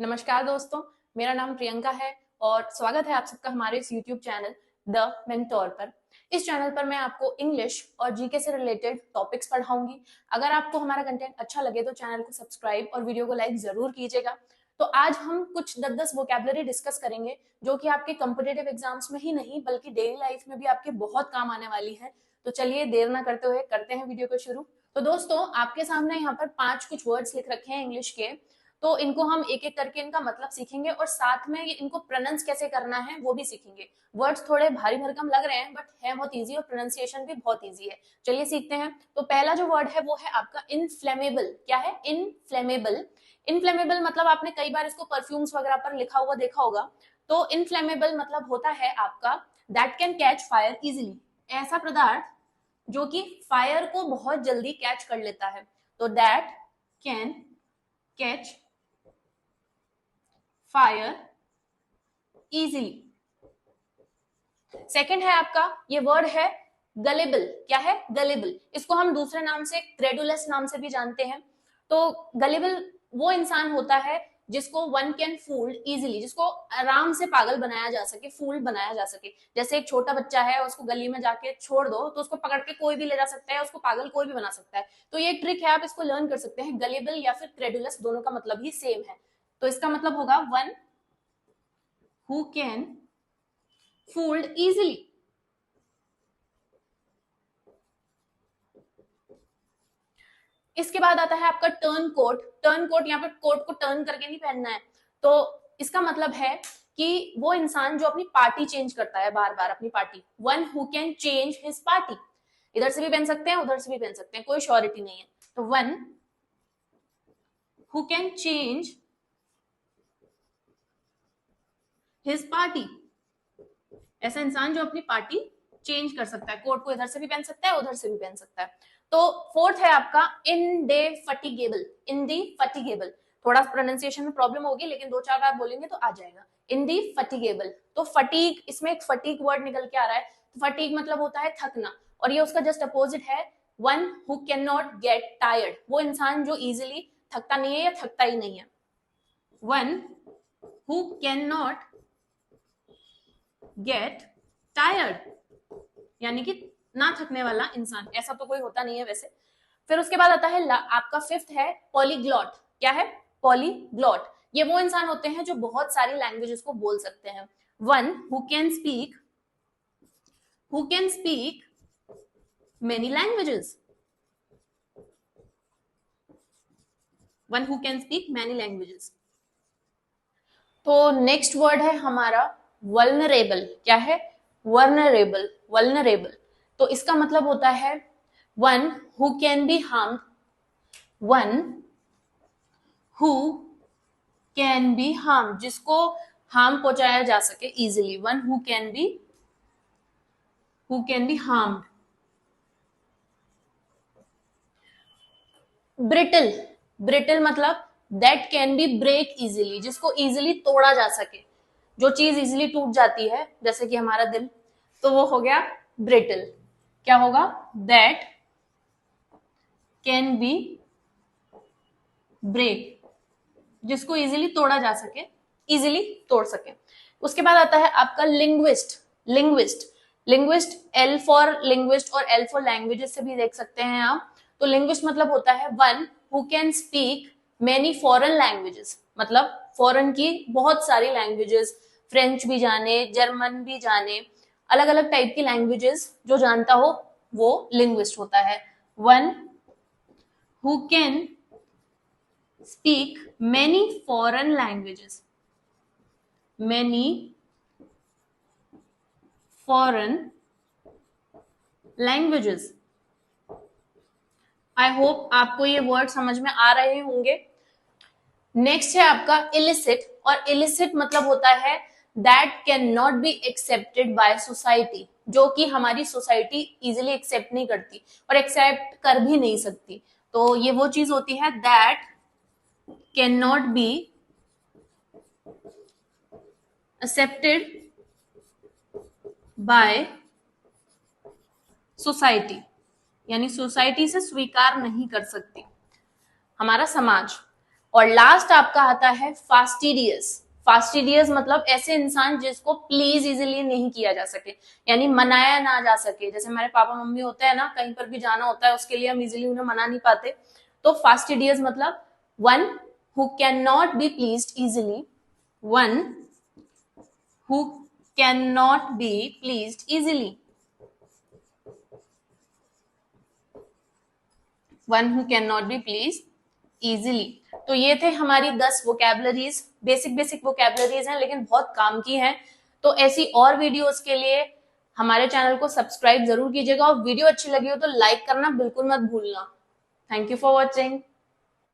नमस्कार दोस्तों, मेरा नाम प्रियंका है और स्वागत है आप सबका हमारे इस YouTube चैनल द मेंटोर पर। इस चैनल पर मैं आपको इंग्लिश और जीके से रिलेटेड टॉपिक्स पढ़ाऊंगी। अगर आपको हमारा कंटेंट अच्छा लगे तो चैनल को सब्सक्राइब और वीडियो को लाइक जरूर कीजिएगा। तो आज हम कुछ 10-10 वोकैबुलरी डिस्कस करेंगे जो कि आपके कॉम्पिटिटिव एग्जाम्स में ही नहीं बल्कि डेली लाइफ में भी आपके बहुत काम आने वाली है। तो चलिए देर ना करते हुए करते हैं वीडियो को शुरू। तो दोस्तों, आपके सामने यहाँ पर 5 कुछ वर्ड्स लिख रखे हैं इंग्लिश के। तो इनको हम एक एक करके इनका मतलब सीखेंगे और साथ में ये इनको प्रोनाउंस कैसे करना है वो भी सीखेंगे। वर्ड्स थोड़े भारी भरकम लग रहे हैं बट है बहुत इजी और प्रोनाउंसिएशन भी बहुत इजी है। चलिए सीखते हैं। तो पहला जो वर्ड है वो है आपका इनफ्लेमेबल। क्या है? इनफ्लेमेबल। इनफ्लेमेबल मतलब आपने कई बार इसको परफ्यूम्स वगैरह पर लिखा हुआ देखा होगा। तो इनफ्लेमेबल मतलब होता है आपका that can catch fire easily. ऐसा पदार्थ जो कि फायर को बहुत जल्दी कैच कर लेता है। तो that can catch fire easily. Second है आपका, ये वर्ड है गलेबल। क्या है? गलेबल। इसको हम दूसरे नाम से क्रेडुलस नाम से भी जानते हैं। तो गलेबल वो इंसान होता है जिसको वन कैन फूल इजीली, जिसको आराम से पागल बनाया जा सके, फूल बनाया जा सके। जैसे एक छोटा बच्चा है, उसको गली में जाके छोड़ दो तो उसको पकड़ के कोई भी ले जा सकता है, उसको पागल कोई भी बना सकता है। तो ये एक ट्रिक है, आप इसको लर्न कर सकते हैं। गलेबल या फिर क्रेडुलस दोनों का मतलब ही सेम है। तो इसका मतलब होगा one who can fooled easily. इसके बाद आता है आपका टर्न कोट। टर्न कोट, यहाँ पे कोट को टर्न करके नहीं पहनना है। तो इसका मतलब है कि वो इंसान जो अपनी पार्टी चेंज करता है बार बार अपनी party. One who can change his party. इधर से भी पहन सकते हैं, उधर से भी पहन सकते हैं, कोई श्योरिटी नहीं है। तो one who can change his party, ऐसा इंसान जो अपनी पार्टी चेंज कर सकता है। कोट को इधर से भी पहन सकता है, उधर से भी पहन सकता है। तो फोर्थ है आपका इंडेफटिगेबल। इंडेफटिगेबल थोड़ा प्रोनाउंसिएशन में प्रॉब्लम होगी लेकिन 2-4 बार बोलेंगे तो आ जाएगा। इंडेफटिगेबल। तो फटीग, इसमें एक फटीग वर्ड निकल के आ रहा है। तो फटीग मतलब होता है थकना और ये उसका जस्ट अपोजिट है one who can not get tired. वो इंसान जो इजिली थकता नहीं है या थकता ही नहीं है। One who can not get tired यानी कि ना थकने वाला इंसान। ऐसा तो कोई होता नहीं है वैसे। फिर उसके बाद आता है आपका फिफ्थ है पॉलीग्लॉट। क्या है? पॉलीग्लॉट। ये वो इंसान होते हैं जो बहुत सारी लैंग्वेजेस को बोल सकते हैं। One who can speak many languages. One who can speak many languages. तो नेक्स्ट वर्ड है हमारा वल्नरेबल। क्या है? वल्नरेबल। वल्नरेबल। तो इसका मतलब होता है one who can be harmed. One who can be harm, जिसको हार्म पहुंचाया जा सके easily. One who can be harmed. Brittle. Brittle मतलब that can be break easily, जिसको इजिली तोड़ा जा सके। जो चीज इजिली टूट जाती है जैसे कि हमारा दिल, तो वो हो गया ब्रिटल। क्या होगा? दैट कैन बी ब्रेक, जिसको इजिली तोड़ा जा सके, इजिली तोड़ सके। उसके बाद आता है आपका linguist. Linguist. Linguist, L for linguist और एल फॉर लैंग्वेजेस से भी देख सकते हैं आप। तो लिंग्विस्ट मतलब होता है one who can speak many foreign languages. मतलब फॉरेन की बहुत सारी लैंग्वेजेस, फ्रेंच भी जाने, जर्मन भी जाने, अलग अलग टाइप की लैंग्वेजेस जो जानता हो वो लिंग्विस्ट होता है। One who can speak many foreign languages. Many foreign languages. I hope आपको ये वर्ड समझ में आ रहे होंगे। नेक्स्ट है आपका illicit। और illicit मतलब होता है that cannot be accepted by society, जो कि हमारी सोसाइटी इजिली एक्सेप्ट नहीं करती और एक्सेप्ट कर भी नहीं सकती। तो ये वो चीज होती है that cannot be accepted by society, यानी सोसाइटी से स्वीकार नहीं कर सकती हमारा समाज। और लास्ट आपका आता है फास्टिडियस। फास्टिडियस मतलब ऐसे इंसान जिसको प्लीज इजिली नहीं किया जा सके, यानी मनाया ना जा सके। जैसे हमारे पापा मम्मी होते हैं ना, कहीं पर भी जाना होता है उसके लिए हम इजिली उन्हें मना नहीं पाते, तो फास्टिडियस मतलब one who can not be pleased easily, one who can not be pleased easily, one who can not be please easily. तो ये थे हमारी 10 वोकैबलरीज, बेसिक वोकैबलरीज हैं लेकिन बहुत काम की हैं। तो ऐसी और वीडियोस के लिए हमारे चैनल को सब्सक्राइब जरूर कीजिएगा, और वीडियो अच्छी लगी हो तो लाइक करना बिल्कुल मत भूलना। Thank you for watching.